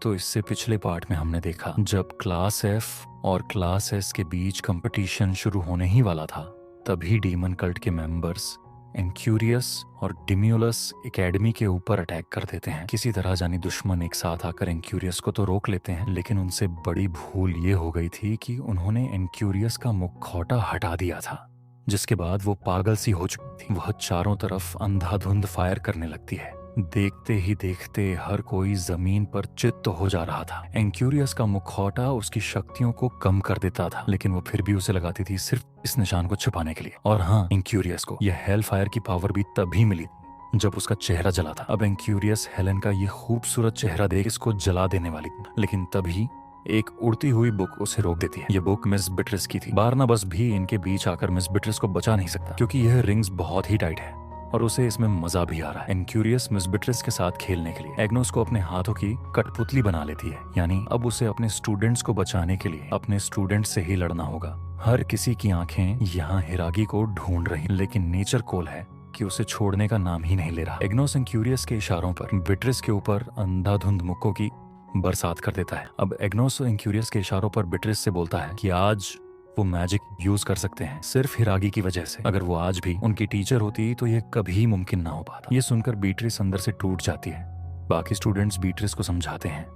तो इससे पिछले पार्ट में हमने देखा जब क्लास एफ और क्लास एस के बीच कंपटीशन शुरू होने ही वाला था, तभी डीमन कल्ट के मेंबर्स एनक्यूरियस और डिम्यूलस एकेडमी के ऊपर अटैक कर देते हैं। किसी तरह जानी दुश्मन एक साथ आकर एनक्यूरियस को तो रोक लेते हैं, लेकिन उनसे बड़ी भूल ये हो गई थी कि उन्होंने एनक्यूरियस का मुखौटा हटा दिया था, जिसके बाद वो पागल सी हो चुकी थी। वह चारों तरफ अंधाधुंध फायर करने लगती है। देखते ही देखते हर कोई जमीन पर चित्त हो जा रहा था। एनक्यूरियस का मुखौटा उसकी शक्तियों को कम कर देता था, लेकिन वो फिर भी उसे लगाती थी सिर्फ इस निशान को छिपाने के लिए। और हाँ, एनक्यूरियस को यह हेल फायर की पावर भी तभी मिली जब उसका चेहरा जला था। अब एनक्यूरियस हेलन का ये खूबसूरत चेहरा देख इसको जला देने वाली थी, लेकिन तभी एक उड़ती हुई बुक उसे रोक देती है। ये बुक मिस बिट्रिस की थी। बारनाबस भी इनके बीच आकर मिस बिट्रिस को बचा नहीं सकता, क्योंकि यह रिंग्स बहुत ही टाइट है और उसे इसमें मजा भी आ रहा है। एनक्यूरियस मिस बिट्रिस के साथ खेलने के लिए एग्नोस को अपने हाथों की कठपुतली बना लेती है, यानी अब उसे अपने स्टूडेंट्स को बचाने के लिए अपने स्टूडेंट्स से ही लड़ना होगा। हर किसी की आंखें यहाँ हिरागी को ढूंढ रही, लेकिन नेचर कोल है कि उसे छोड़ने का नाम ही नहीं ले रहा। एग्नोस एनक्यूरियस के इशारों पर बिट्रिस के ऊपर अंधाधुंध मुक्कों की बरसात कर देता है। अब एग्नोस एनक्यूरियस के इशारों पर बिट्रिस से बोलता है कि आज वो मैजिक यूज कर सकते हैं सिर्फ हिरागी की वजह से। अगर वो आज भी उनकी टीचर होती तो ये कभी मुमकिन ना हो पाता। ये सुनकर बीट्रिस अंदर से टूट जाती है। बाकी स्टूडेंट्स बीट्रिस को समझाते हैं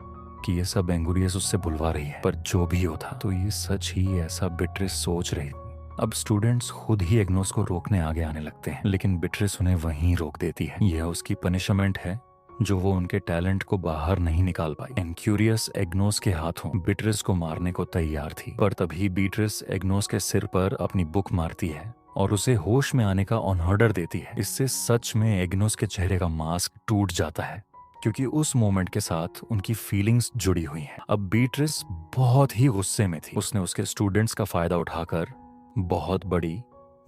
कि ये सब एंगुरियस उससे बुलवा रही है, पर जो भी होता तो ये सच ही ऐसा बिट्रिस सोच रही थी। अब स्टूडेंट्स खुद ही एग्नोस को रोकने आगे आने लगते हैं, लेकिन बिट्रिस उन्हें वहीं रोक देती है। यह उसकी पनिशमेंट है जो वो उनके टैलेंट को बाहर नहीं निकाल पाई। एनक्यूरियस एग्नोस के हाथों बीट्रिस को मारने को तैयार थी, पर तभी बीट्रिस एग्नोस के सिर पर अपनी बुक मारती है और उसे होश में आने का ऑर्डर देती है। इससे सच में एग्नोस के चेहरे का मास्क टूट जाता है, क्योंकि उस मोमेंट के साथ उनकी फीलिंग्स जुड़ी हुई हैं। अब बीट्रिस बहुत ही गुस्से में थी। उसने उसके स्टूडेंट्स का फायदा उठाकर बहुत बड़ी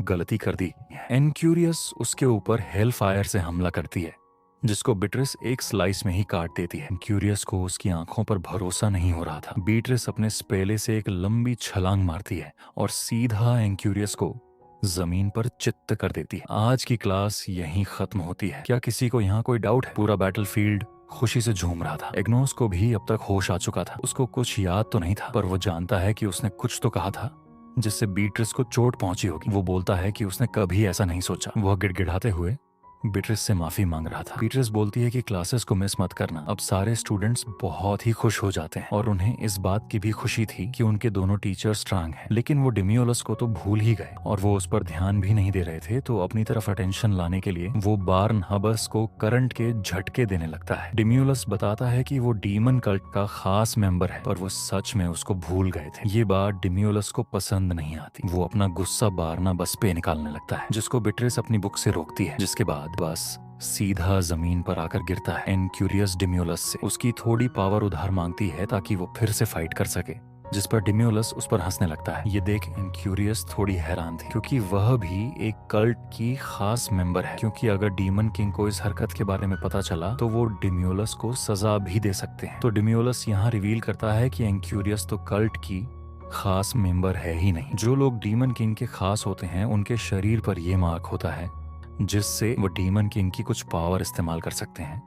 गलती कर दी। एनक्यूरियस उसके ऊपर हेल फायर से हमला करती है, जिसको बीट्रिस एक स्लाइस में ही काट देती है। क्यूरियस को उसकी आंखों पर भरोसा नहीं हो रहा था। बीट्रिस अपने स्पेले से एक लंबी छलांग मारती है और सीधा एनक्यूरियस को जमीन पर चित्त कर देती है। आज की क्लास यहीं खत्म होती है। क्या किसी को यहाँ कोई डाउट है? पूरा बैटलफील्ड खुशी से झूम रहा था। एग्नोस को भी अब तक होश आ चुका था। उसको कुछ याद तो नहीं था, पर वो जानता है कि उसने कुछ तो कहा था जिससे बीट्रिस को चोट पहुंची होगी। वो बोलता है कि उसने कभी ऐसा नहीं सोचा। वह गिड़गिड़ाते हुए बीट्रिस से माफी मांग रहा था। बीट्रिस बोलती है कि क्लासेस को मिस मत करना। अब सारे स्टूडेंट्स बहुत ही खुश हो जाते हैं और उन्हें इस बात की भी खुशी थी कि उनके दोनों टीचर स्ट्रांग हैं। लेकिन वो डिम्यूलस को तो भूल ही गए और वो उस पर ध्यान भी नहीं दे रहे थे। तो अपनी तरफ अटेंशन लाने के लिए वो बार्नहबस को करंट के झटके देने लगता है। डिम्यूलस बताता है कि वो डीमन कल्ट का खास मेंबर है, पर वो सच में उसको भूल गए थे। ये बात डिम्यूलस को पसंद नहीं आती। वो अपना गुस्सा बार्नहबस पे निकालने लगता है, जिसको बीट्रिस अपनी बुक से रोकती है, जिसके बाद बस सीधा जमीन पर आकर गिरता है। एनक्यूरियस डिम्यूलस से उसकी थोड़ी पावर उधार मांगती है ताकि वो फिर से फाइट कर सके, जिस पर डिम्यूलस उस पर हंसने लगता है। ये देख एनक्यूरियस थोड़ी हैरान थी, क्योंकि वह भी एक कल्ट की खास मेंबर है। क्योंकि अगर डीमन किंग को इस हरकत के बारे में पता चला तो वो डिम्यूलस को सजा भी दे सकते हैं। तो डिम्यूलस यहाँ रिवील करता है कि एनक्यूरियस तो कल्ट की खास मेंबर है ही नहीं। जो लोग डीमन किंग के खास होते हैं उनके शरीर पर यह मार्क होता है, जिससे वो डीमन किंग की कुछ पावर इस्तेमाल कर सकते हैं,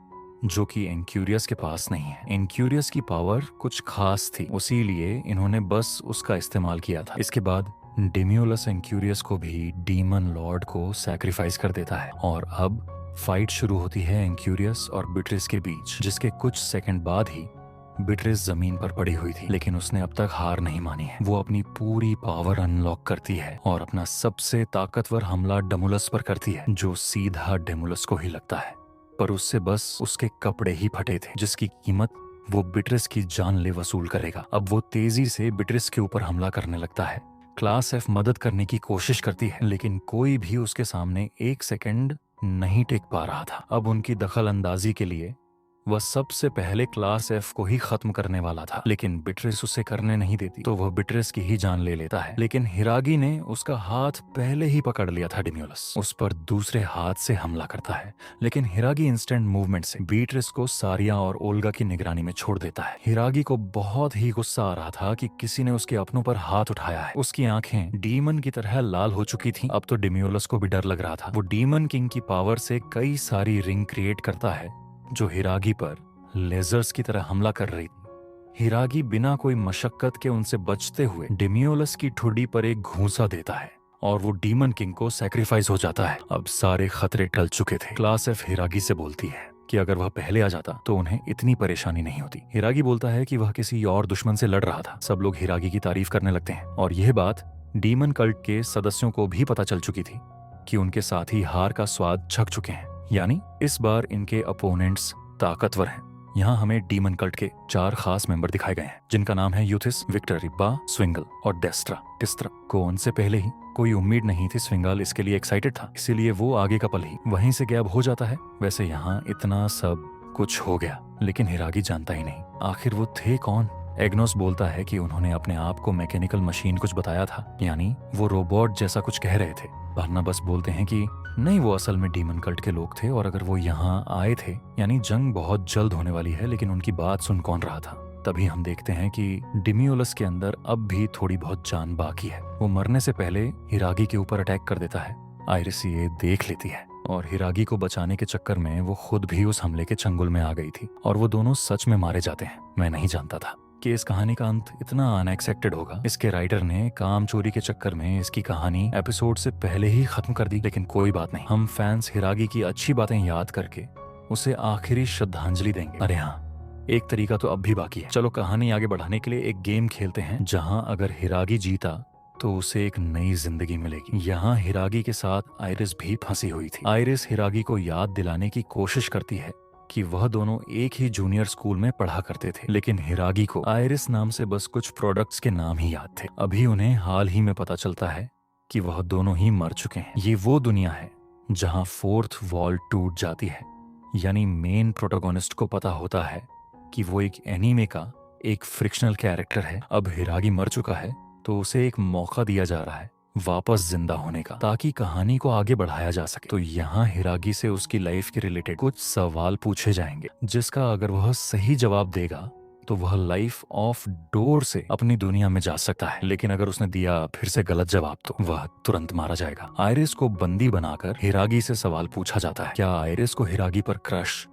जो कि एनक्यूरियस के पास नहीं है। एनक्यूरियस की पावर कुछ खास थी, उसीलिए इन्होंने बस उसका इस्तेमाल किया था। इसके बाद डिम्यूलस एनक्यूरियस को भी डीमन लॉर्ड को सैक्रिफाइस कर देता है और अब फाइट शुरू होती है एनक्यूरियस और बीट्रिस के बीच, जिसके कुछ सेकंड बाद ही बीट्रिस जमीन पर पड़ी हुई थी, लेकिन उसने अब तक हार नहीं मानी है। वो अपनी पूरी पावर अनलॉक करती है और अपना सबसे ताकतवर हमला डेमुलस पर करती है, जो सीधा डेमुलस को ही लगता है, पर उससे बस उसके कपड़े ही फटे थे, जिसकी कीमत वो बीट्रिस की जान ले वसूल करेगा। अब वो तेजी से बीट्रिस के ऊपर हमला करने लगता है। क्लास एफ मदद करने की कोशिश करती है, लेकिन कोई भी उसके सामने एक सेकंड नहीं टिक पा रहा था। अब उनकी दखल अंदाजी के लिए वह सबसे पहले क्लास एफ को ही खत्म करने वाला था, लेकिन बीट्रिस उसे करने नहीं देती, तो वह बीट्रिस की ही जान ले लेता है। लेकिन हिरागी ने उसका हाथ पहले ही पकड़ लिया था। डिम्यूलस उस पर दूसरे हाथ से हमला करता है, लेकिन हिरागी इंस्टेंट मूवमेंट से बीट्रिस को सारिया और ओल्गा की निगरानी में छोड़ देता है। हिरागी को बहुत ही गुस्सा आ रहा था कि किसी ने उसके अपनों पर हाथ उठाया है। उसकी आंखें डीमन की तरह लाल हो चुकी थी। अब तो डिम्यूलस को भी डर लग रहा था। वो डीमन किंग की पावर से कई सारी रिंग क्रिएट करता है, जो हिरागी पर लेजर्स की तरह हमला कर रही थी। हिरागी बिना कोई मशक्कत के उनसे बचते हुए डिमियोलस की ठुड्डी पर एक घूंसा देता है और वो डीमन किंग को सैक्रिफाइस हो जाता है। अब सारे खतरे टल चुके थे। क्लास एफ हिरागी से बोलती है कि अगर वह पहले आ जाता तो उन्हें इतनी परेशानी नहीं होती। हिरागी बोलता है कि वह किसी और दुश्मन से लड़ रहा था। सब लोग हिरागी की तारीफ करने लगते हैं और यह बात डीमन कल्ट के सदस्यों को भी पता चल चुकी थी कि उनके साथी हार का स्वाद चख चुके हैं, यानी इस बार इनके अपोनेंट्स ताकतवर हैं। यहाँ हमें डीमन कल्ट के 4 खास मेंबर दिखाए गए हैं, जिनका नाम है यूथिस, विक्टर, रिब्बा, स्विंगल और डेस्ट्रा को उनसे पहले ही कोई उम्मीद नहीं थी। स्विंगल इसके लिए एक्साइटेड था, इसीलिए वो आगे का पल ही वहीं से गैब हो जाता है। वैसे यहाँ इतना सब कुछ हो गया, लेकिन हिरागी जानता ही नहीं आखिर वो थे कौन। एग्नोस बोलता है कि उन्होंने अपने आप को मैकेनिकल मशीन कुछ बताया था, यानी वो रोबोट जैसा कुछ कह रहे थे। बारनाबास बोलते हैं कि नहीं, वो असल में डीमन कल्ट के लोग थे और अगर वो यहाँ आए थे यानी जंग बहुत जल्द होने वाली है, लेकिन उनकी बात सुन कौन रहा था। तभी हम देखते हैं कि डिमियोलस के अंदर अब भी थोड़ी बहुत जान बाकी है। वो मरने से पहले हिरागी के ऊपर अटैक कर देता है। आयरिस ये देख लेती है और हिरागी को बचाने के चक्कर में वो खुद भी उस हमले के चंगुल में आ गई थी और वो दोनों सच में मारे जाते हैं। मैं नहीं जानता था कि इस कहानी का अंत इतना अनएक्सपेक्टेड होगा। इसके राइटर ने काम चोरी के चक्कर में इसकी कहानी एपिसोड से पहले ही खत्म कर दी, लेकिन कोई बात नहीं, हम फैंस हिरागी की अच्छी बातें याद करके उसे आखिरी श्रद्धांजलि देंगे। अरे हाँ, एक तरीका तो अब भी बाकी है। चलो कहानी आगे बढ़ाने के लिए एक गेम खेलते हैं, जहाँ अगर हिरागी जीता तो उसे एक नई जिंदगी मिलेगी। यहाँ हिरागी के साथ आयरिस भी फंसी हुई थी। आयरिस हिरागी को याद दिलाने की कोशिश करती है कि वह दोनों एक ही जूनियर स्कूल में पढ़ा करते थे, लेकिन हिरागी को आयरिस नाम से बस कुछ प्रोडक्ट्स के नाम ही याद थे। अभी उन्हें हाल ही में पता चलता है कि वह दोनों ही मर चुके हैं। ये वो दुनिया है जहाँ 4th वॉल टूट जाती है, यानी मेन प्रोटोगोनिस्ट को पता होता है कि वो एक एनीमे का एक फ्रिक्शनल कैरेक्टर है। अब हिरागी मर चुका है तो उसे एक मौका दिया जा रहा है वापस जिंदा होने का, ताकि कहानी को आगे बढ़ाया जा सके। तो यहाँ हिरागी से उसकी लाइफ के रिलेटेड कुछ सवाल पूछे जाएंगे, जिसका अगर वह सही जवाब देगा तो वह लाइफ ऑफ डोर से अपनी दुनिया में जा सकता है, लेकिन अगर उसने दिया फिर से गलत जवाब तो वह तुरंत मारा जाएगा। आयरिस को बंदी बनाकर हिरागी से सवाल पूछा जाता है, क्या आयरिस को हिरागी पर क्रश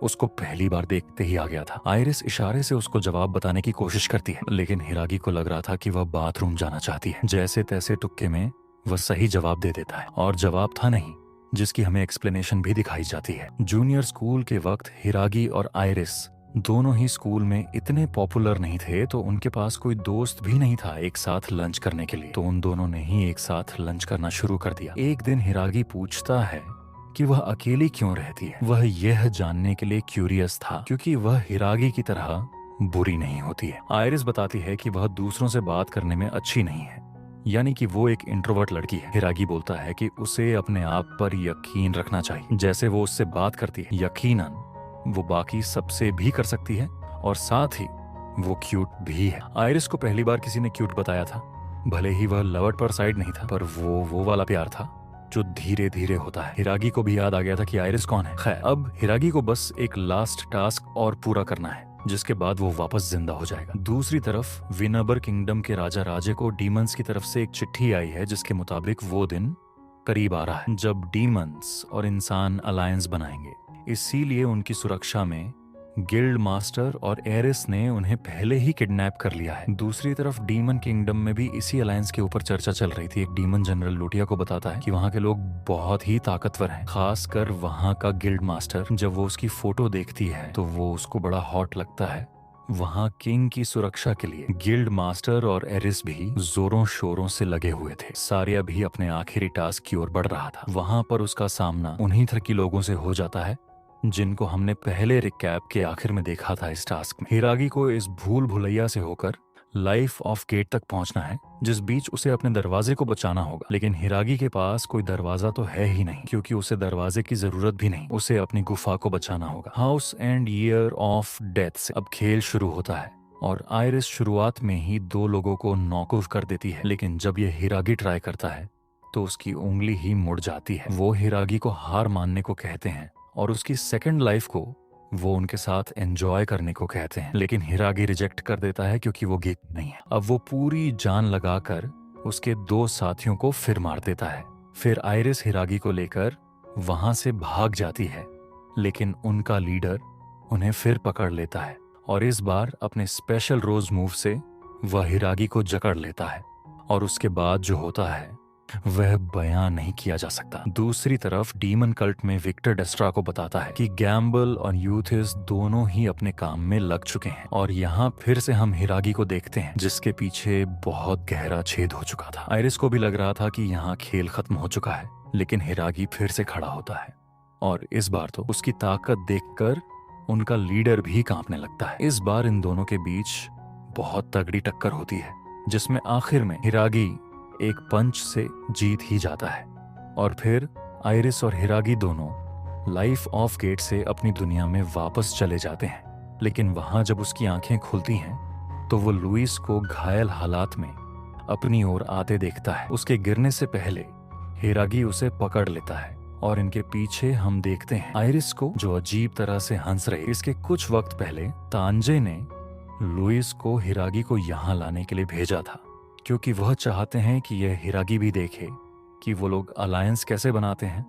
उसको पहली बार देखते ही आ गया था। आयरिस इशारे से उसको जवाब बताने की कोशिश करती है, लेकिन हिरागी को लग रहा था कि वह बाथरूम जाना चाहती है। जैसे तैसे तुक्के में वह सही जवाब दे देता है, और जवाब था नहीं, जिसकी हमें एक्सप्लेनेशन भी दिखाई जाती है। जूनियर स्कूल के वक्त हिरागी और आयरिस दोनों ही स्कूल में इतने पॉपुलर नहीं थे, तो उनके पास कोई दोस्त भी नहीं था एक साथ लंच करने के लिए। तो उन दोनों ने ही एक साथ लंच करना शुरू कर दिया। एक दिन हिरागी पूछता है कि वह अकेली क्यों रहती है। वह यह जानने के लिए क्यूरियस था क्योंकि वह हिरागी की तरह बुरी नहीं होती है। आयरिस बताती है कि वह दूसरों से बात करने में अच्छी नहीं है, यानी कि वो एक इंट्रोवर्ट लड़की है। हिरागी बोलता है कि उसे अपने आप पर यकीन रखना चाहिए। जैसे वो उससे बात करती है, यकीनन वो बाकी सबसे भी कर सकती है और साथ ही वो क्यूट भी है। आयरिस को पहली बार किसी ने क्यूट बताया था, भले ही वह लवर्ड पर साइड नहीं था, पर वो वाला प्यार था जो धीरे धीरे होता है। हिरागी को भी याद आ गया था कि आयरिस कौन है। खैर, अब हिरागी को बस एक लास्ट टास्क और पूरा करना है, जिसके बाद वो वापस जिंदा हो जाएगा। दूसरी तरफ विनबर किंगडम के राजा राजे को डीमंस की तरफ से एक चिट्ठी आई है, जिसके मुताबिक वो दिन करीब आ रहा है जब डीमंस और इंसान अलायंस बनाएंगे। इसीलिए उनकी सुरक्षा में गिल्ड मास्टर और एरिस ने उन्हें पहले ही किडनैप कर लिया है। दूसरी तरफ डीमन किंगडम में भी इसी अलायंस के ऊपर चर्चा चल रही थी। एक डीमन जनरल लुटिया को बताता है कि वहाँ के लोग बहुत ही ताकतवर हैं, खासकर वहाँ का गिल्ड मास्टर। जब वो उसकी फोटो देखती है तो वो उसको बड़ा हॉट लगता है। वहाँ किंग की सुरक्षा के लिए गिल्ड मास्टर और एरिस भी जोरों शोरों से लगे हुए थे। सारिया भी अपने आखिरी टास्क की ओर बढ़ रहा था। वहाँ पर उसका सामना उन्हीं तरह के लोगों से हो जाता है जिनको हमने पहले रिकैप के आखिर में देखा था इस टास्क में। हिरागी को इस भूल भुलैया से होकर लाइफ ऑफ गेट तक पहुंचना है, जिस बीच उसे अपने दरवाजे को बचाना होगा। लेकिन हिरागी के पास कोई दरवाजा तो है ही नहीं, क्योंकि उसे दरवाजे की जरूरत भी नहीं। उसे अपनी गुफा को बचाना होगा। House and year of death से अब खेल शुरू होता है और आयरिस शुरुआत में ही 2 लोगों को नॉकआउट कर देती है, लेकिन जब यह हिरागी ट्राई करता है तो उसकी उंगली ही मुड़ जाती है। वो हिरागी को हार मानने को कहते हैं और उसकी सेकंड लाइफ को वो उनके साथ एंजॉय करने को कहते हैं, लेकिन हिरागी रिजेक्ट कर देता है क्योंकि वो गेट नहीं है। अब वो पूरी जान लगाकर उसके 2 साथियों को फिर मार देता है। फिर आयरिस हिरागी को लेकर वहां से भाग जाती है, लेकिन उनका लीडर उन्हें फिर पकड़ लेता है और इस बार अपने स्पेशल रोज मूव से वह हिरागी को जकड़ लेता है और उसके बाद जो होता है वह बयां नहीं किया जा सकता। दूसरी तरफ डीमन कल्ट में विक्टर डेस्ट्रा को बताता है कि गैम्बल और यूथिस दोनों ही अपने काम में लग चुके हैं और यहाँ फिर से हम हिरागी को देखते हैं जिसके पीछे बहुत गहरा छेद हो चुका था। आयरिस को भी लग रहा था कि यहाँ खेल खत्म हो चुका है, लेकिन हिरागी फिर से खड़ा होता है और इस बार तो उसकी ताकत देखकर उनका लीडर भी कांपने लगता है। इस बार इन दोनों के बीच बहुत तगड़ी टक्कर होती है जिसमें आखिर में हिरागी एक पंच से जीत ही जाता है और फिर आयरिस और हिरागी दोनों लाइफ ऑफ गेट से अपनी दुनिया में वापस चले जाते हैं। लेकिन वहां जब उसकी आंखें खुलती हैं तो वो लुइस को घायल हालात में अपनी ओर आते देखता है। उसके गिरने से पहले हिरागी उसे पकड़ लेता है और इनके पीछे हम देखते हैं आयरिस को जो अजीब तरह से हंस रही। इसके कुछ वक्त पहले तांजे ने लुइस को हिरागी को यहाँ लाने के लिए भेजा था क्योंकि वह चाहते हैं कि यह हिरागी भी देखे कि वो लोग अलायंस कैसे बनाते हैं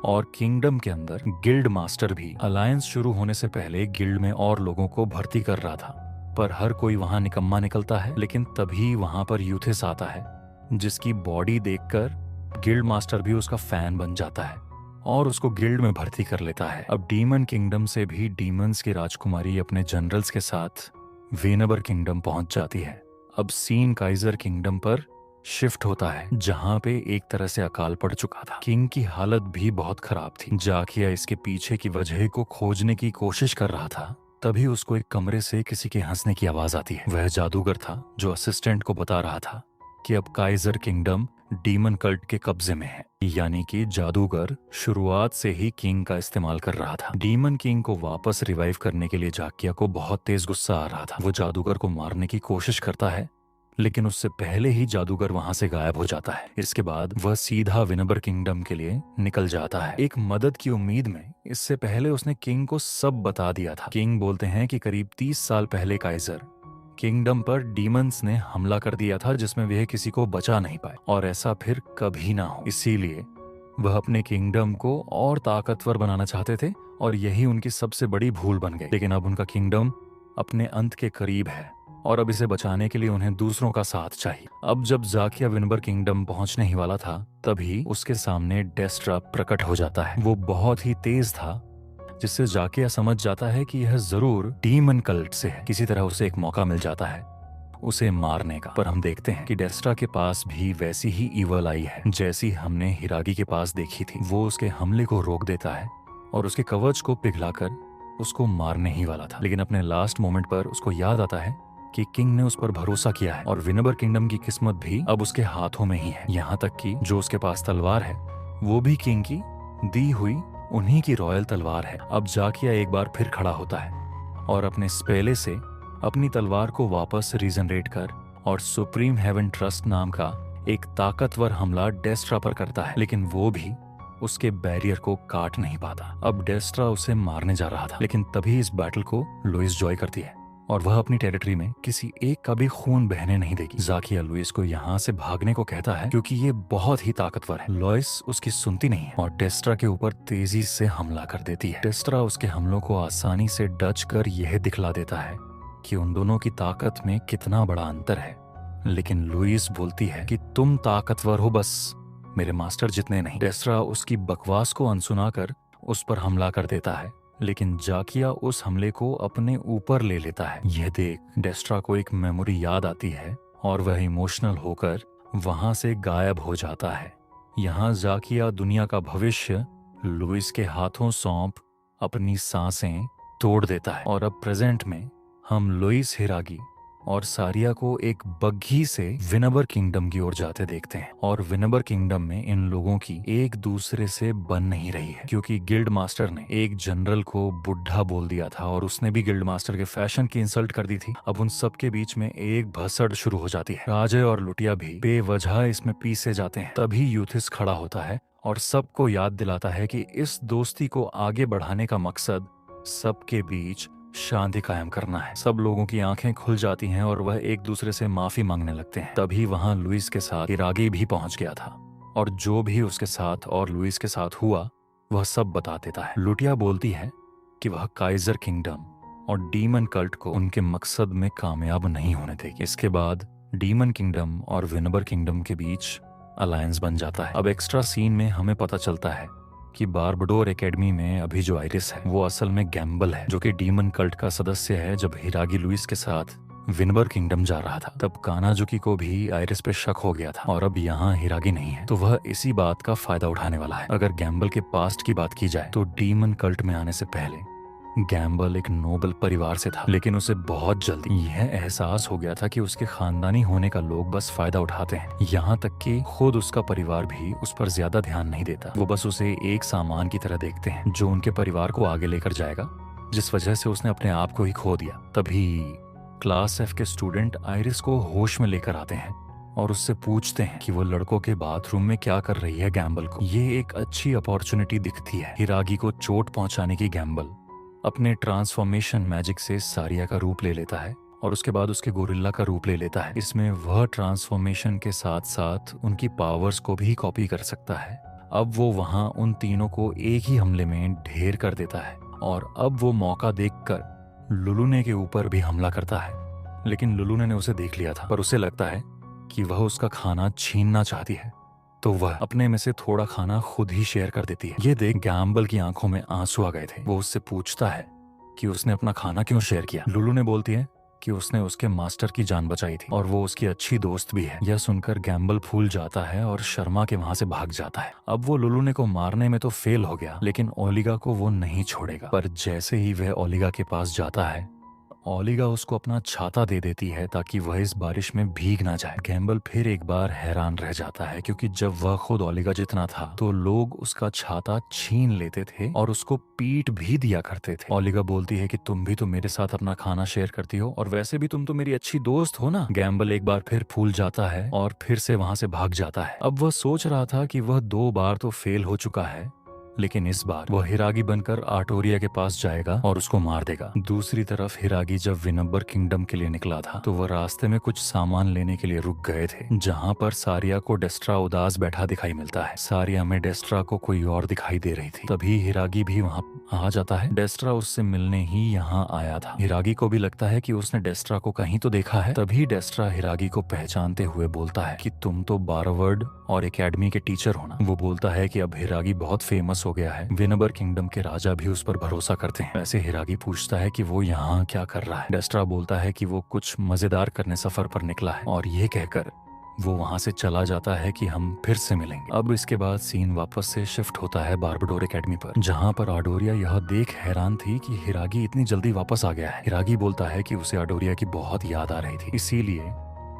और किंगडम के अंदर गिल्ड मास्टर भी अलायंस शुरू होने से पहले गिल्ड में और लोगों को भर्ती कर रहा था, पर हर कोई वहां निकम्मा निकलता है। लेकिन तभी वहां पर यूथिस आता है जिसकी बॉडी देखकर गिल्ड मास्टर भी उसका फैन बन जाता है और उसको गिल्ड में भर्ती कर लेता है। अब डीमन किंगडम से भी डीमंस की राजकुमारी अपने जनरल्स के साथ वेनेबर किंगडम पहुंच जाती है। अब सीन काइजर किंगडम पर शिफ्ट होता है जहां पे एक तरह से अकाल पड़ चुका था। किंग की हालत भी बहुत खराब थी। जाकिया इसके पीछे की वजह को खोजने की कोशिश कर रहा था, तभी उसको एक कमरे से किसी के हंसने की आवाज आती है। वह जादूगर था जो असिस्टेंट को बता रहा था कि अब काइजर किंगडम डीमन कल्ट के कब्जे में है, यानी कि जादूगर शुरुआत से ही किंग का इस्तेमाल कर रहा था। डीमन किंग को वापस रिवाइव करने के लिए जाकिया को बहुत तेज गुस्सा आ रहा था। वो जादूगर को मारने की कोशिश करता है लेकिन उससे पहले ही जादूगर वहां से गायब हो जाता है। इसके बाद वह सीधा विनेबर किंगडम के लिए निकल जाता है एक मदद की उम्मीद में। इससे पहले उसने किंग को सब बता दिया था। किंग बोलते हैं कि करीब 30 साल पहले काइजर किंगडम पर डीमंस ने हमला कर दिया था जिसमें वह किसी को बचा नहीं पाए और ऐसा फिर कभी ना हो। इसीलिए वह अपने किंगडम को और ताकतवर बनाना चाहते थे और यही उनकी सबसे बड़ी भूल बन गई। लेकिन अब उनका किंगडम अपने अंत के करीब है और अब इसे बचाने के लिए उन्हें दूसरों का साथ चाहिए। अब जब जाकिया विनेबर किंगडम पहुंचने ही वाला था तभी उसके सामने डेस्ट्रा प्रकट हो जाता है। वो बहुत ही तेज था जिससे जाकिया समझ जाता है कि यह जरूर डीमन कल्ट से है। किसी तरह उसे एक मौका मिल जाता है उसे मारने का। पर हम देखते हैं कि डेस्ट्रा के पास भी वैसी ही ईवल आई है जैसी हमने हिरागी के पास देखी थी। वो उसके हमले को रोक देता है और उसके कवच को पिघलाकर उसको मारने ही वाला था। लेकिन अपने लास्ट मोमेंट पर उसको याद आता है कि किंग ने उस पर भरोसा किया है और विनेबर किंगडम की किस्मत भी अब उसके हाथों में ही है। यहाँ तक कि जो उसके पास तलवार है वो भी किंग की दी हुई उन्हीं की रॉयल तलवार है। अब जाकिया एक बार फिर खड़ा होता है और अपने स्पेले से अपनी तलवार को वापस रीजनरेट कर और सुप्रीम हेवन ट्रस्ट नाम का एक ताकतवर हमला डेस्ट्रा पर करता है, लेकिन वो भी उसके बैरियर को काट नहीं पाता। अब डेस्ट्रा उसे मारने जा रहा था लेकिन तभी इस बैटल को लुइस जॉय करती है और वह अपनी टेरिटरी में किसी एक का भी खून बहने नहीं देगी। जाकिया लुइस को यहाँ से भागने को कहता है क्योंकि ये बहुत ही ताकतवर है। लुइस उसकी सुनती नहीं है और डेस्ट्रा के ऊपर तेजी से हमला कर देती है। डेस्ट्रा उसके हमलों को आसानी से डच कर यह दिखला देता है कि उन दोनों की ताकत में कितना बड़ा अंतर है। लेकिन लुइस बोलती है कि तुम ताकतवर हो, बस मेरे मास्टर जितने नहीं। डेस्ट्रा उसकी बकवास को अनसुना कर उस पर हमला कर देता है, लेकिन जाकिया उस हमले को अपने ऊपर ले लेता है। यह देख डेस्ट्रा को एक मेमोरी याद आती है और वह इमोशनल होकर वहां से गायब हो जाता है। यहाँ जाकिया दुनिया का भविष्य लुइस के हाथों सौंप अपनी सांसें तोड़ देता है और अब प्रेजेंट में हम लुइस हिरागी और सारिया को एक बग्घी से विनेबर किंगडम की ओर जाते देखते हैं और विनेबर किंगडम में इन लोगों की एक दूसरे से बन नहीं रही है क्योंकि गिल्ड मास्टर ने एक जनरल को बुढ़ा बोल दिया था और उसने भी गिल्ड मास्टर के फैशन की इंसल्ट कर दी थी। अब उन सब के बीच में एक भसड़ शुरू हो जाती है। राजे और लुटिया भी बेवजह इसमें पीसे जाते हैं। तभी यूथिस खड़ा होता है और सबको याद दिलाता है कि इस दोस्ती को आगे बढ़ाने का मकसद सबके बीच शांति कायम करना है। सब लोगों की आंखें खुल जाती हैं और वह एक दूसरे से माफी मांगने लगते हैं। तभी वहां लुइस के साथ हिरागी भी पहुंच गया था और जो भी उसके साथ और लुइस के साथ हुआ वह सब बता देता है। लुटिया बोलती है कि वह काइजर किंगडम और डीमन कल्ट को उनके मकसद में कामयाब नहीं होने देगी। इसके बाद डीमन किंगडम और विनेबर किंगडम के बीच अलायंस बन जाता है। अब एक्स्ट्रा सीन में हमें पता चलता है कि बारबडोर एकेडमी में अभी जो आइरिस है वो असल में गैम्बल है, जो कि डीमन कल्ट का सदस्य है। जब हिरागी लुइस के साथ विनेबर किंगडम जा रहा था तब कानाजुकी को भी आइरिस पे शक हो गया था, और अब यहाँ हिरागी नहीं है तो वह इसी बात का फायदा उठाने वाला है। अगर गैम्बल के पास्ट की बात की जाए तो डीमन कल्ट में आने से पहले गैम्बल एक नोबल परिवार से था, लेकिन उसे बहुत जल्दी यह एहसास हो गया था कि उसके खानदानी होने का लोग बस फायदा उठाते हैं। यहाँ तक कि खुद उसका परिवार भी उस पर ज्यादा ध्यान नहीं देता। वो बस उसे एक सामान की तरह देखते हैं जो उनके परिवार को आगे लेकर जाएगा, जिस वजह से उसने अपने आप को ही खो दिया। तभी क्लास एफ के स्टूडेंट आइरिस को होश में लेकर आते हैं और उससे पूछते हैं कि वो लड़कों के बाथरूम में क्या कर रही है गैम्बल को। ये एक अच्छी अपॉर्चुनिटी दिखती है हिरागी को चोट पहुंचाने की। गैम्बल अपने ट्रांसफॉर्मेशन मैजिक से सारिया का रूप ले लेता है और उसके बाद उसके गोरिल्ला का रूप ले लेता है। इसमें वह ट्रांसफॉर्मेशन के साथ साथ उनकी पावर्स को भी कॉपी कर सकता है। अब वो वहां उन तीनों को एक ही हमले में ढेर कर देता है और अब वो मौका देखकर लुलुने के ऊपर भी हमला करता है, लेकिन लुलुने ने उसे देख लिया था, पर उसे लगता है कि वह उसका खाना छीनना चाहती है, तो वह अपने में से थोड़ा खाना खुद ही शेयर कर देती है। ये देख गैम्बल की आंखों में आंसू आ गए थे। वो उससे पूछता है कि उसने अपना खाना क्यों शेयर किया। लुलु ने बोलती है कि उसने उसके मास्टर की जान बचाई थी और वो उसकी अच्छी दोस्त भी है। यह सुनकर गैम्बल फूल जाता है और शर्मा के वहां से भाग जाता है। अब वो लुलुने को मारने में तो फेल हो गया, लेकिन ओलिगा को वो नहीं छोड़ेगा। पर जैसे ही वह ओलिगा के पास जाता है, ओलिगा उसको अपना छाता दे देती है ताकि वह इस बारिश में भीग ना जाए। गैम्बल फिर एक बार हैरान रह जाता है, क्योंकि जब वह खुद ओलिगा जितना था तो लोग उसका छाता छीन लेते थे और उसको पीट भी दिया करते थे। ओलिगा बोलती है कि तुम भी तो मेरे साथ अपना खाना शेयर करती हो और वैसे भी तुम तो मेरी अच्छी दोस्त हो ना। गैम्बल एक बार फिर फूल जाता है और फिर से वहां से भाग जाता है। अब वह सोच रहा था कि वह 2 बार तो फेल हो चुका है, लेकिन इस बार वह हिरागी बनकर आर्टोरिया के पास जाएगा और उसको मार देगा। दूसरी तरफ हिरागी जब विनेबर किंगडम के लिए निकला था तो वह रास्ते में कुछ सामान लेने के लिए रुक गए थे, जहां पर सारिया को डेस्ट्रा उदास बैठा दिखाई मिलता है। सारिया में डेस्ट्रा को कोई और दिखाई दे रही थी। तभी हिरागी भी वहां आ जाता है। डेस्ट्रा उससे मिलने ही यहाँ आया था। हिरागी को भी लगता है कि उसने डेस्ट्रा को कहीं तो देखा है। तभी डेस्ट्रा हिरागी को पहचानते हुए बोलता है कि तुम तो बारवर्ड और एकेडमी के टीचर हो ना। वो बोलता है कि अब हिरागी बहुत फेमस हो गया है, विनेबर किंगडम के राजा भी उस पर भरोसा करते हैं। वैसे हिरागी पूछता है कि वो यहाँ क्या कर रहा है। डेस्ट्रा बोलता है कि वो कुछ मजेदार करने सफर पर निकला है, और ये कहकर वो वहां से चला जाता है कि हम फिर से मिलेंगे। अब इसके बाद सीन वापस से शिफ्ट होता है बारबडोर एकेडमी पर, जहां पर आडोरिया यह देख हैरान थी कि हिरागी इतनी जल्दी वापस आ गया है। हिरागी बोलता है कि उसे आडोरिया की बहुत याद आ रही थी, इसीलिए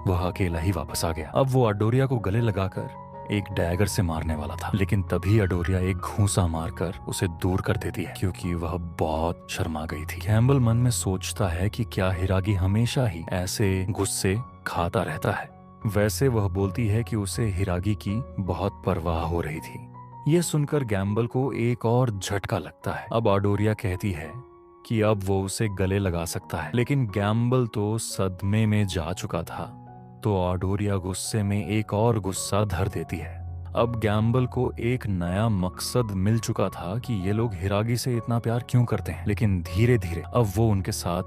वह अकेला ही वापस आ गया। अब वो आडोरिया को गले लगाकर एक डैगर से मारने वाला था, लेकिन तभी आडोरिया एक घूंसा मारकर उसे दूर कर देती है, क्योंकि वह बहुत शर्मा गई थी। गैम्बल मन में सोचता है कि क्या हिरागी हमेशा ही ऐसे गुस्से खाता रहता है। वैसे वह बोलती है कि उसे हिरागी की बहुत परवाह हो रही थी। यह सुनकर गैम्बल को एक और झटका लगता है। अब आडोरिया कहती है कि अब वो उसे गले लगा सकता है, लेकिन गैम्बल तो सदमे में जा चुका था, तो आडोरिया गुस्से में एक और गुस्सा धर देती है। अब गैम्बल को एक नया मकसद मिल चुका था कि ये लोग हिरागी से इतना प्यार क्यों करते हैं, लेकिन धीरे धीरे अब वो उनके साथ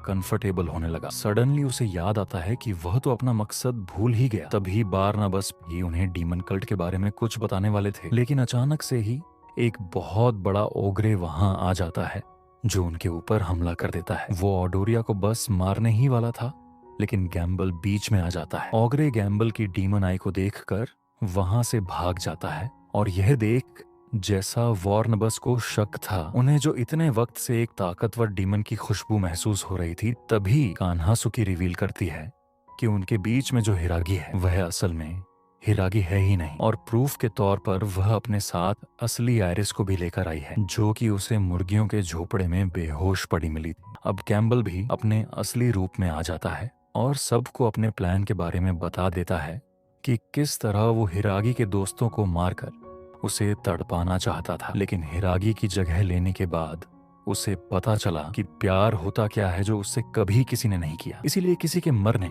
कंफर्टेबल होने लगा। सडनली उसे याद आता है कि वह तो अपना मकसद भूल ही गया। तभी बारनाबस भी उन्हें डीमन कल्ट के बारे में कुछ बताने वाले थे, लेकिन अचानक से ही एक बहुत बड़ा ओग्रे वहां आ जाता है जो उनके ऊपर हमला कर देता है। वो आडोरिया को बस मारने ही वाला था, लेकिन गैम्बल बीच में आ जाता है। ओग्रे गैम्बल की डीमन आई को देखकर वहां से भाग जाता है, और यह देख जैसा वार्नबस को शक था, उन्हें जो इतने वक्त से एक ताकतवर डीमन की खुशबू महसूस हो रही थी, तभी कान्हासुकी रिवील करती है कि उनके बीच में जो हिरागी है वह असल में हिरागी है ही नहीं, और प्रूफ के तौर पर वह अपने साथ असली आइरिस को भी लेकर आई है, जो कि उसे मुर्गियों के झोपड़े में बेहोश पड़ी मिली थी। अब कैम्बल भी अपने असली रूप में आ जाता है और सबको अपने प्लान के बारे में बता देता है कि किस तरह वो हिरागी के दोस्तों को मारकर उसे तड़पाना चाहता था, लेकिन हिरागी की जगह लेने के बाद उसे पता चला कि प्यार होता क्या है जो उससे कभी किसी ने नहीं किया। इसीलिए किसी के मरने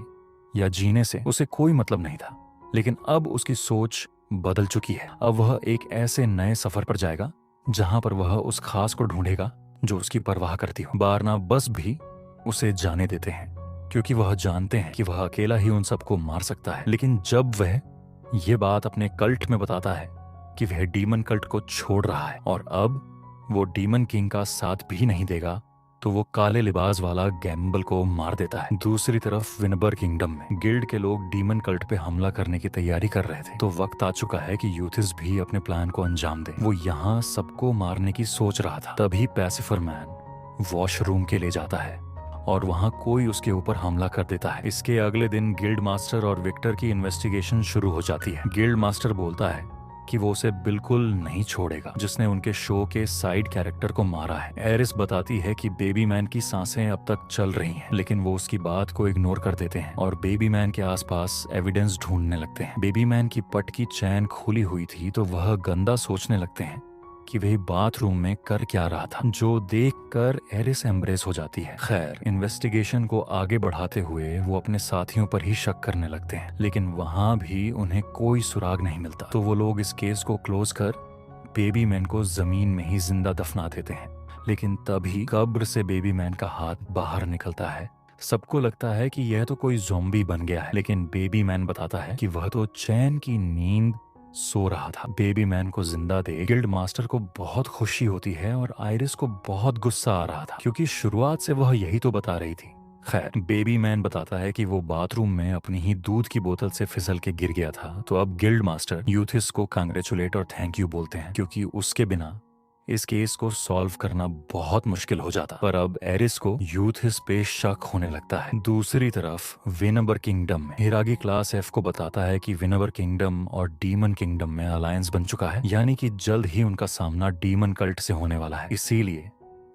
या जीने से उसे कोई मतलब नहीं था, लेकिन अब उसकी सोच बदल चुकी है। अब वह एक ऐसे नए सफर पर जाएगा जहां पर वह उस खास को ढूंढेगा जो उसकी परवाह करती हो। बारनाबस भी उसे जाने देते हैं क्योंकि वह जानते हैं कि वह अकेला ही उन सबको मार सकता है। लेकिन जब वह ये बात अपने कल्ट में बताता है कि वह डीमन कल्ट को छोड़ रहा है और अब वो डीमन किंग का साथ भी नहीं देगा, तो वो काले लिबास वाला गैम्बल को मार देता है। दूसरी तरफ विनबर किंगडम में गिल्ड के लोग डीमन कल्ट पे हमला करने की तैयारी कर रहे थे, तो वक्त आ चुका है कि यूथिस भी अपने प्लान को अंजाम दे। वो यहाँ सबको मारने की सोच रहा था, तभी पैसिफर मैन वॉशरूम के ले जाता है और वहाँ कोई उसके ऊपर हमला कर देता है। इसके अगले दिन गिल्ड मास्टर और विक्टर की इन्वेस्टिगेशन शुरू हो जाती है। गिल्ड मास्टर बोलता है कि वो उसे बिल्कुल नहीं छोड़ेगा जिसने उनके शो के साइड कैरेक्टर को मारा है। एरिस बताती है कि बेबी मैन की सांसें अब तक चल रही हैं, लेकिन वो उसकी बात को इग्नोर कर देते हैं और बेबी मैन के आसपास एविडेंस ढूंढने लगते हैं। बेबी मैन की पट की चैन खुली हुई थी, तो वह गंदा सोचने लगते हैं कि वह बाथरूम में कर क्या रहा था, जो देखकर एरिस एम्ब्रेस हो जाती है। खैर, इन्वेस्टिगेशन को आगे बढ़ाते हुए वो अपने साथियों पर ही शक करने लगते हैं, लेकिन वहां भी उन्हें कोई सुराग नहीं मिलता। तो वो लोग इस केस को क्लोज कर बेबी मैन को जमीन में ही जिंदा दफना देते हैं। लेकिन तभी कब्र से बेबी मैन का हाथ बाहर निकलता है। सबको लगता है कि यह तो कोई ज़ॉम्बी बन गया है, लेकिन बेबी मैन बताता है कि वह तो चैन की नींद सो रहा था। बेबी मैन को जिंदा देख गिल्ड मास्टर को बहुत खुशी होती है और आइरिस को बहुत गुस्सा आ रहा था क्योंकि शुरुआत से वह यही तो बता रही थी। खैर, बेबी मैन बताता है कि वो बाथरूम में अपनी ही दूध की बोतल से फिसल के गिर गया था। तो अब गिल्ड मास्टर यूथिस को कांग्रेचुलेट और थैंक यू बोलते हैं क्योंकि उसके बिना इस केस को सॉल्व करना बहुत मुश्किल हो जाता। पर अब एरिस को यूथिस पे शक होने लगता है। दूसरी तरफ विनबर किंगडम में हिरागी क्लास एफ को बताता है कि विनबर किंगडम और डीमन किंगडम में अलायंस बन चुका है, यानी कि जल्द ही उनका सामना डीमन कल्ट से होने वाला है। इसीलिए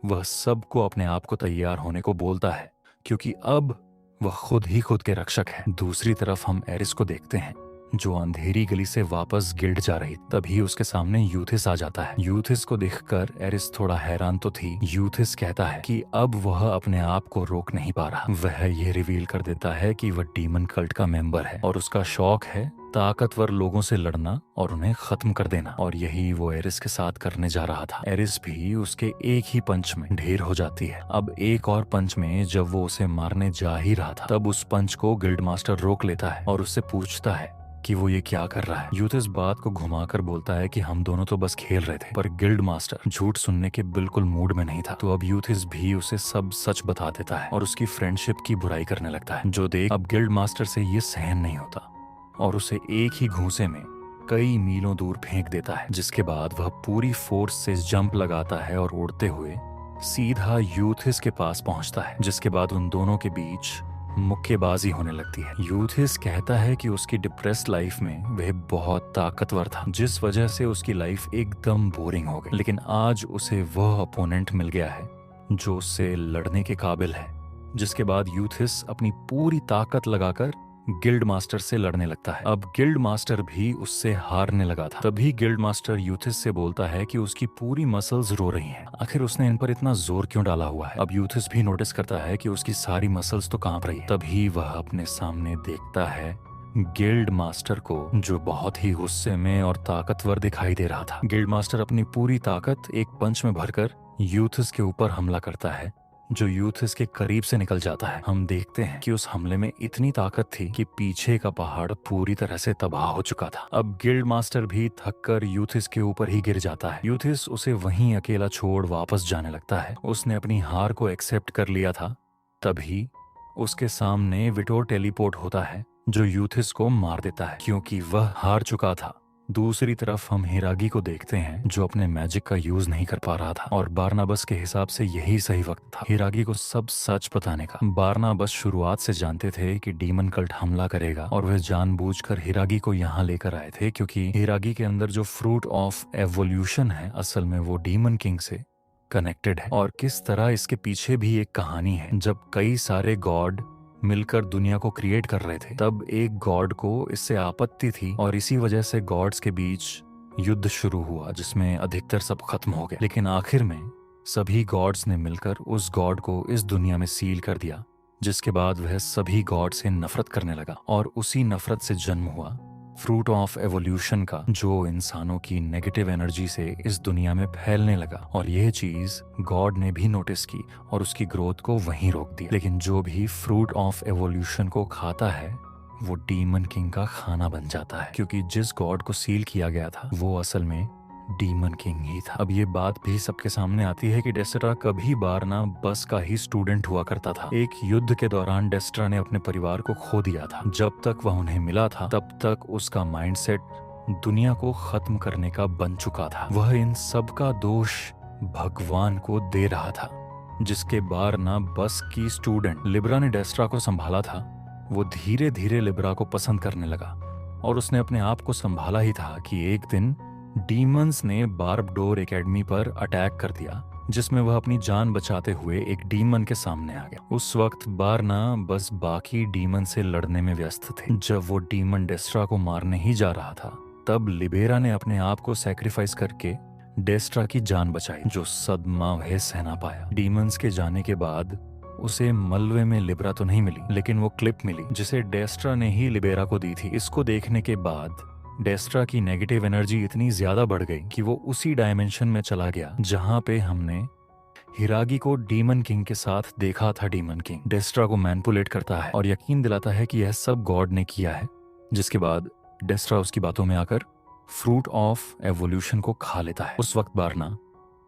वह सबको अपने आप को तैयार होने को बोलता है क्योंकि अब वह खुद ही खुद के रक्षक है। दूसरी तरफ हम एरिस को देखते हैं जो अंधेरी गली से वापस गिल्ड जा रही। तभी उसके सामने यूथिस आ जाता है। यूथिस को देखकर एरिस थोड़ा हैरान तो थी। यूथिस कहता है कि अब वह अपने आप को रोक नहीं पा रहा। वह ये रिवील कर देता है कि वह डीमन कल्ट का मेंबर है और उसका शौक है ताकतवर लोगों से लड़ना और उन्हें खत्म कर देना, और यही वो एरिस के साथ करने जा रहा था। एरिस भी उसके एक ही पंच में ढेर हो जाती है। अब एक और पंच में जब वो उसे मारने जा ही रहा था, तब उस पंच को गिल्ड मास्टर रोक लेता है और उससे पूछता है कि वो ये क्या कर रहा है। यूथिस बात को घुमाकर बोलता है कि हम दोनों तो बस खेल रहे थे, पर गिल्ड मास्टर झूठ सुनने के बिल्कुल मूड में नहीं था। तो अब यूथिस भी उसे सब सच बता देता है और उसकी फ्रेंडशिप की बुराई करने लगता है, जो देख अब गिल्ड मास्टर से ये सहन नहीं होता और उसे एक ही घूंसे में कई मीलों दूर फेंक देता है। जिसके बाद वह पूरी फोर्स से जंप लगाता है और उड़ते हुए सीधा यूथिस के पास पहुंचता है, जिसके बाद उन दोनों के बीच मुक्केबाजी होने लगती है। यूथिस कहता है कि उसकी डिप्रेस्ड लाइफ में वह बहुत ताकतवर था, जिस वजह से उसकी लाइफ एकदम बोरिंग हो गई, लेकिन आज उसे वह अपोनेंट मिल गया है जो उससे लड़ने के काबिल है। जिसके बाद यूथिस अपनी पूरी ताकत लगाकर गिल्ड मास्टर से लड़ने लगता है। अब गिल्ड मास्टर भी उससे हारने लगा था। तभी गिल्ड मास्टर यूथिस से बोलता है कि उसकी पूरी मसल्स रो रही हैं। आखिर उसने इन पर इतना जोर क्यों डाला हुआ है। अब यूथिस भी नोटिस करता है कि उसकी सारी मसल्स तो कांप रही है। तभी वह अपने सामने देखता है गिल्ड मास्टर को, जो बहुत ही गुस्से में और ताकतवर दिखाई दे रहा था। गिल्ड मास्टर अपनी पूरी ताकत एक पंच में भरकर यूथिस के ऊपर हमला करता है, जो यूथिस के करीब से निकल जाता है। हम देखते हैं कि उस हमले में इतनी ताकत थी कि पीछे का पहाड़ पूरी तरह से तबाह हो चुका था। अब गिल्ड मास्टर भी थककर यूथिस के ऊपर ही गिर जाता है। यूथिस उसे वहीं अकेला छोड़ वापस जाने लगता है। उसने अपनी हार को एक्सेप्ट कर लिया था। तभी उसके सामने विटोर टेलीपोर्ट होता है, जो यूथिस को मार देता है क्योंकि वह हार चुका था। दूसरी तरफ हम हिरागी को देखते हैं, जो अपने मैजिक का यूज नहीं कर पा रहा था और बारनाबस के हिसाब से यही सही वक्त था हिरागी को सब सच बताने का। बारनाबस शुरुआत से जानते थे कि डीमन कल्ट हमला करेगा और वह जानबूझकर हिरागी को यहाँ लेकर आए थे क्योंकि हिरागी के अंदर जो फ्रूट ऑफ एवोल्यूशन है, असल में वो डीमन किंग से कनेक्टेड है। और किस तरह इसके पीछे भी एक कहानी है। जब कई सारे गॉड मिलकर दुनिया को क्रिएट कर रहे थे, तब एक गॉड को इससे आपत्ति थी और इसी वजह से गॉड्स के बीच युद्ध शुरू हुआ, जिसमें अधिकतर सब खत्म हो गए। लेकिन आखिर में सभी गॉड्स ने मिलकर उस गॉड को इस दुनिया में सील कर दिया, जिसके बाद वह सभी गॉड से नफरत करने लगा और उसी नफरत से जन्म हुआ फ्रूट ऑफ एवोल्यूशन का, जो इंसानों की नेगेटिव एनर्जी से इस दुनिया में फैलने लगा। और यह चीज गॉड ने भी नोटिस की और उसकी ग्रोथ को वहीं रोक दिया। लेकिन जो भी फ्रूट ऑफ एवोल्यूशन को खाता है वो डीमन किंग का खाना बन जाता है, क्योंकि जिस गॉड को सील किया गया था वो असल में डीमन किंग ही था। अब ये बात भी सबके सामने आती है कि डेस्ट्रा कभी बारना बस का ही स्टूडेंट हुआ करता था। एक युद्ध के दौरान डेस्ट्रा ने अपने परिवार को खो दिया था। जब तक वह उन्हें मिला था तब तक उसका माइंडसेट दुनिया को खत्म करने का बन चुका था। वह इन सब का दोष भगवान को दे रहा था। जिसके बारना बस की स्टूडेंट लिब्रा ने डेस्ट्रा को संभाला था, वो धीरे धीरे लिब्रा को पसंद करने लगा और उसने अपने आप को संभाला ही था कि एक दिन डीमंस ने बार्बडोर एकेडमी पर अटैक कर दिया, जिसमें वह अपनी जान बचाते हुए एक डीमन के सामने आ गया। उस वक्त बारना बस बाकी डीमन से लड़ने में व्यस्त थे। जब वो डीमन डेस्ट्रा को मारने ही जा रहा था तब लिबेरा ने अपने आप को सैक्रिफाइस करके डेस्ट्रा की जान बचाई, जो सदमा वह सह ना पाया। डीमंस के जाने के बाद उसे मलबे में लिब्रा तो नहीं मिली, लेकिन वो क्लिप मिली जिसे डेस्ट्रा ने ही लिबेरा को दी थी। इसको देखने के बाद डेस्ट्रा की नेगेटिव एनर्जी इतनी ज्यादा बढ़ गई कि वो उसी डायमेंशन में चला गया जहां पे हमने हिरागी को डीमन किंग के साथ देखा था। डीमन किंग डेस्ट्रा को मैनिपुलेट करता है और यकीन दिलाता है कि यह सब गॉड ने किया है, जिसके बाद डेस्ट्रा उसकी बातों में आकर फ्रूट ऑफ एवोल्यूशन को खा लेता है। उस वक्त बारना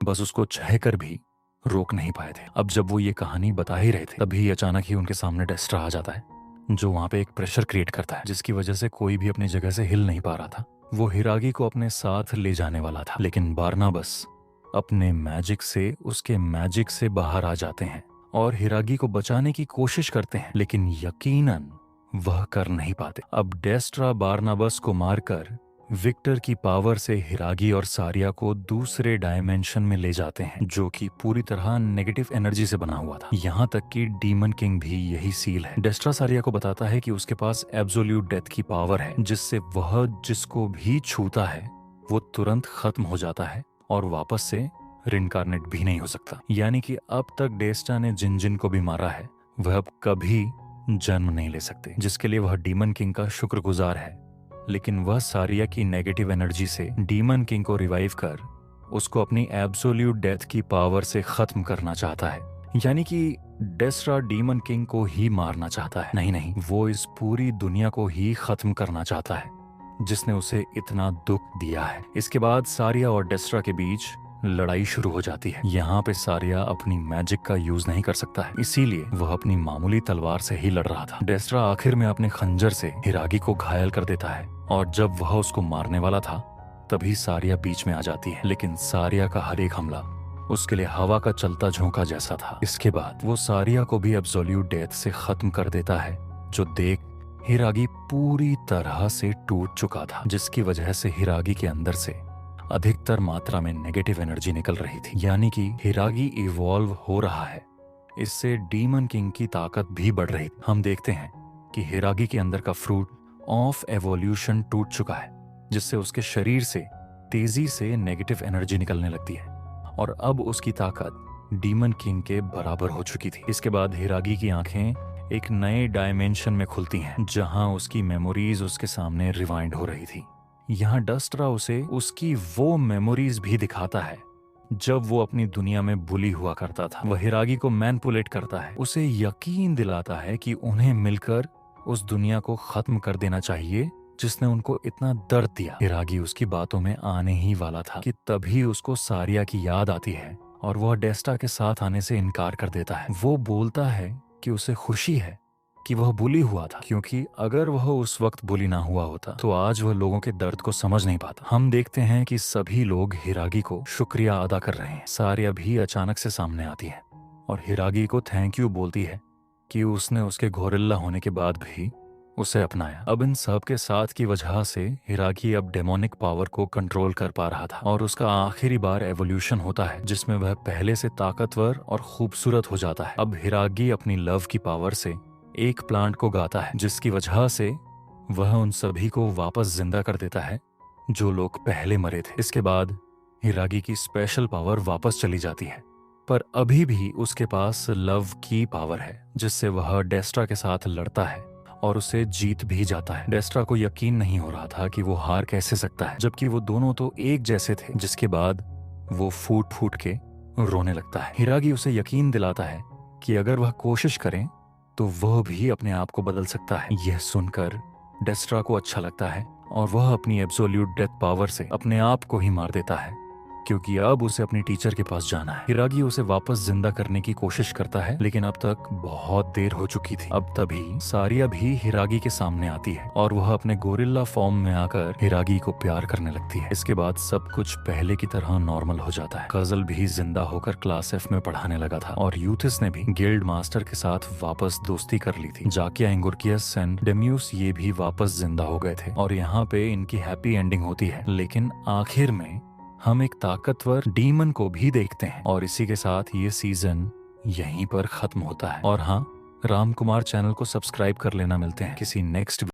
बस उसको चाहकर भी रोक नहीं पाए थे। अब जब वो ये कहानी बता ही रहे थे तभी अचानक ही उनके सामने डेस्ट्रा आ जाता है, जो वहां पे एक प्रेशर क्रिएट करता है जिसकी वजह से कोई भी अपनी जगह से हिल नहीं पा रहा था। वो हिरागी को अपने साथ ले जाने वाला था, लेकिन बारनाबस अपने मैजिक से उसके मैजिक से बाहर आ जाते हैं और हिरागी को बचाने की कोशिश करते हैं, लेकिन यकीनन वह कर नहीं पाते। अब डेस्ट्रा बारनाबस को मारकर विक्टर की पावर से हिरागी और सारिया को दूसरे डायमेंशन में ले जाते हैं, जो कि पूरी तरह नेगेटिव एनर्जी से बना हुआ था। यहाँ तक कि डीमन किंग भी यही सील है। डेस्ट्रा सारिया को बताता है कि उसके पास एब्सोल्यूट डेथ की पावर है, जिससे वह जिसको भी छूता है वो तुरंत खत्म हो जाता है और वापस से रिनकार्नेट भी नहीं हो सकता। यानी कि अब तक डेस्ट्रा ने जिन जिन को भी मारा है वह अब कभी जन्म नहीं ले सकते, जिसके लिए वह डीमन किंग का शुक्रगुजार है। लेकिन वह सारिया की नेगेटिव एनर्जी से डीमन किंग को रिवाइव कर उसको अपनी एब्सोल्यूट डेथ की पावर से खत्म करना चाहता है। यानी कि डेस्ट्रा डीमन किंग को ही मारना चाहता है। नहीं, वो इस पूरी दुनिया को ही खत्म करना चाहता है जिसने उसे इतना दुख दिया है। इसके बाद सारिया और डेस्ट्रा के बीच लड़ाई शुरू हो जाती है। यहाँ पे सारिया अपनी मैजिक का यूज नहीं कर सकता है, इसीलिए वह अपनी मामूली तलवार से ही लड़ रहा था। डेस्ट्रा आखिर में अपने खंजर से हिरागी को घायल कर देता है और जब वह उसको मारने वाला था तभी सारिया बीच में आ जाती है। लेकिन सारिया का हर एक हमला उसके लिए हवा का चलता झोंका जैसा था। इसके बाद वो सारिया को भी एब्सोल्यूट डेथ से खत्म कर देता है, जो देख हिरागी पूरी तरह से टूट चुका था, जिसकी वजह से हिरागी के अंदर से अधिकतर मात्रा में नेगेटिव एनर्जी निकल रही थी। यानी कि हिरागी इवॉल्व हो रहा है। इससे डीमन किंग की ताकत भी बढ़ रही थी। हम देखते हैं कि हिरागी के अंदर का फ्रूट ऑफ एवोल्यूशन टूट चुका है, जिससे उसके शरीर से तेजी से नेगेटिव एनर्जी निकलने लगती है और अब उसकी ताकत डीमन किंग के बराबर हो चुकी थी। इसके बाद हिरागी की आंखें एक नए डायमेंशन में खुलती हैं, जहां उसकी मेमोरीज उसके सामने रिवाइंड हो रही थी। यहाँ डेस्ट्रा उसे उसकी वो मेमोरीज भी दिखाता है जब वो अपनी दुनिया में बुली हुआ करता था। वह हिरागी को मैनिपुलेट करता है, उसे यकीन दिलाता है कि उन्हें मिलकर उस दुनिया को खत्म कर देना चाहिए जिसने उनको इतना दर्द दिया। हिरागी उसकी बातों में आने ही वाला था कि तभी उसको सारिया की याद आती है और वह डेस्ट्रा के साथ आने से इनकार कर देता है। वो बोलता है कि उसे खुशी है कि वह बुली हुआ था, क्योंकि अगर वह उस वक्त बुली ना हुआ होता तो आज वह लोगों के दर्द को समझ नहीं पाता। हम देखते हैं कि सभी लोग हिरागी को शुक्रिया अदा कर रहे हैं। सारिया भी अचानक से सामने आती है और हिरागी को थैंक यू बोलती है कि उसने उसके घोरिल्ला होने के बाद भी उसे अपनाया। अब इन सब के साथ की वजह से हिरागी अब डेमोनिक पावर को कंट्रोल कर पा रहा था और उसका आखिरी बार एवोल्यूशन होता है, जिसमें वह पहले से ताकतवर और खूबसूरत हो जाता है। अब हिरागी अपनी लव की पावर से एक प्लांट को गाता है, जिसकी वजह से वह उन सभी को वापस जिंदा कर देता है जो लोग पहले मरे थे। इसके बाद हिरागी की स्पेशल पावर वापस चली जाती है, पर अभी भी उसके पास लव की पावर है, जिससे वह डेस्ट्रा के साथ लड़ता है और उसे जीत भी जाता है। डेस्ट्रा को यकीन नहीं हो रहा था कि वो हार कैसे सकता है, जबकि वो दोनों तो एक जैसे थे। जिसके बाद वो फूट फूट के रोने लगता है। हिरागी उसे यकीन दिलाता है कि अगर वह कोशिश करे तो वह भी अपने आप को बदल सकता है। यह सुनकर डेस्ट्रा को अच्छा लगता है और वह अपनी एब्सोल्यूट डेथ पावर से अपने आप को ही मार देता है, क्योंकि अब उसे अपनी टीचर के पास जाना है। हिरागी उसे वापस जिंदा करने की कोशिश करता है, लेकिन अब तक बहुत देर हो चुकी थी। अब तभी सारिया भी हिरागी के सामने आती है और वह अपने गोरिल्ला फॉर्म में आकर हिरागी को प्यार करने लगती है। इसके बाद सब कुछ पहले की तरह नॉर्मल हो जाता है। कजल भी जिंदा होकर क्लास एफ में पढ़ाने लगा था और यूथिस ने भी गिल्ड मास्टर के साथ वापस दोस्ती कर ली थी। जाकिया, एंगुरकियस एंड डेम्यूस ये भी वापस जिंदा हो गए थे और यहाँ पे इनकी हैप्पी एंडिंग होती है। लेकिन आखिर में हम एक ताकतवर डीमन को भी देखते हैं और इसी के साथ ये सीजन यहीं पर खत्म होता है। और हाँ, राम कुमार चैनल को सब्सक्राइब कर लेना। मिलते हैं किसी नेक्स्ट